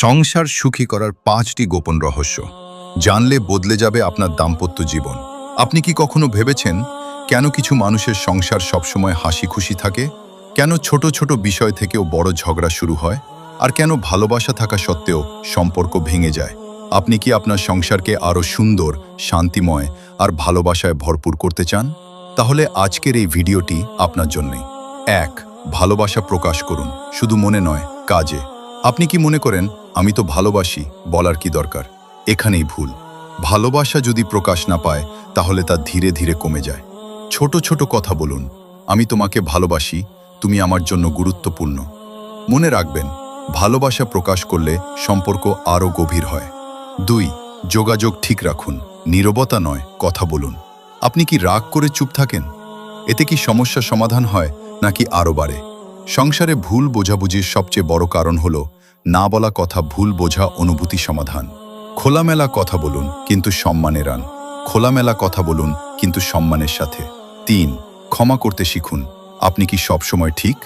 সংসার সুখী করার 5টি গোপন রহস্য জানলে বদলে যাবে আপনার দাম্পত্য জীবন। আপনি কি কখনো ভেবেছেন কেন কিছু মানুষের সংসার সবসময় হাসি খুশি থাকে? কেন ছোট ছোট বিষয় থেকেও বড় ঝগড়া শুরু হয়? আর কেন ভালোবাসা থাকা সত্ত্বেও সম্পর্ক ভেঙে যায়? আপনি কি আপনার সংসারকে আরও সুন্দর, শান্তিময় আর ভালোবাসায় ভরপুর করতে চান? তাহলে আজকের এই ভিডিওটি আপনার জন্যই। 1. ভালোবাসা প্রকাশ করুন, শুধু মনে নয়, কাজে। আপনি কি মনে করেন আমি তো ভালোবাসি, বলার কি দরকার? এখানেই ভুল। ভালোবাসা যদি প্রকাশ না পায় তাহলে তা ধীরে ধীরে কমে যায়। ছোট ছোট কথা বলুন, আমি তোমাকে ভালোবাসি, তুমি আমার জন্য গুরুত্বপূর্ণ। মনে রাখবেন, ভালোবাসা প্রকাশ করলে সম্পর্ক আরও গভীর হয়। 2. যোগাযোগ ঠিক রাখুন, নীরবতা নয়, কথা বলুন। আপনি কি রাগ করে চুপ থাকেন? এতে কি সমস্যা সমাধান হয় নাকি আরও বাড়ে? সংসারে ভুল বোঝাবুঝির সবচেয়ে বড় কারণ হলো না বলা কথা, ভুল বোঝা অনুভূতি সমাধান। খোলামেলা কথা বলুন কিন্তু সম্মানে রান। খোলামেলা কথা বলুন কিন্তু সম্মানের সাথে। 3. ক্ষমা করতে শিখুন। আপনি কি সবসময় ঠিক?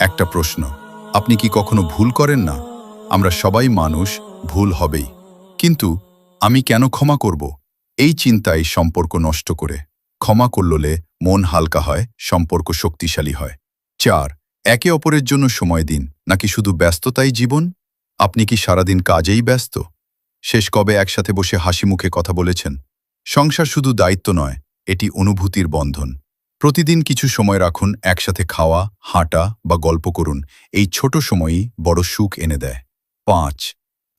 একটা প্রশ্ন, আপনি কি কখনো ভুল করেন না? আমরা সবাই মানুষ, ভুল হবেই। কিন্তু আমি কেন ক্ষমা করব? এই চিন্তাই সম্পর্ক নষ্ট করে। ক্ষমা করলে মন হালকা হয়, সম্পর্ক শক্তিশালী হয়। 4. একে অপরের জন্য সময় দিন, নাকি শুধু ব্যস্ততাই জীবন? আপনি কি সারাদিন কাজেই ব্যস্ত? শেষ কবে একসাথে বসে হাসি মুখে কথা বলেছেন? সংসার শুধু দায়িত্ব নয়, এটি অনুভূতির বন্ধন। প্রতিদিন কিছু সময় রাখুন, একসাথে খাওয়া, হাঁটা বা গল্প করুন। এই ছোট সময়ই বড় সুখ এনে দেয়। 5.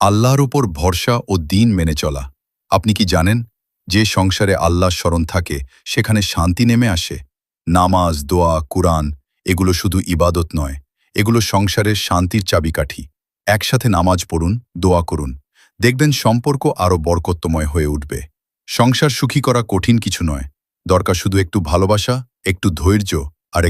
আল্লাহর উপর ভরসা ও দিন মেনে চলা। আপনি কি জানেন, যে সংসারে আল্লাহর স্মরণ থাকে সেখানে শান্তি নেমে আসে? নামাজ, দোয়া, কুরআন এগুলো শুধু ইবাদত নয়, এগুলো সংসারের শান্তির চাবিকাঠি। একসাথে নামাজ পড়ুন, দোয়া করুন, দেখবেন সম্পর্ক আরও বরকতময় হয়ে উঠবে। সংসার সুখী করা কঠিন কিছু নয়, দরকার শুধু একটু ভালোবাসা, একটু ধৈর্য আর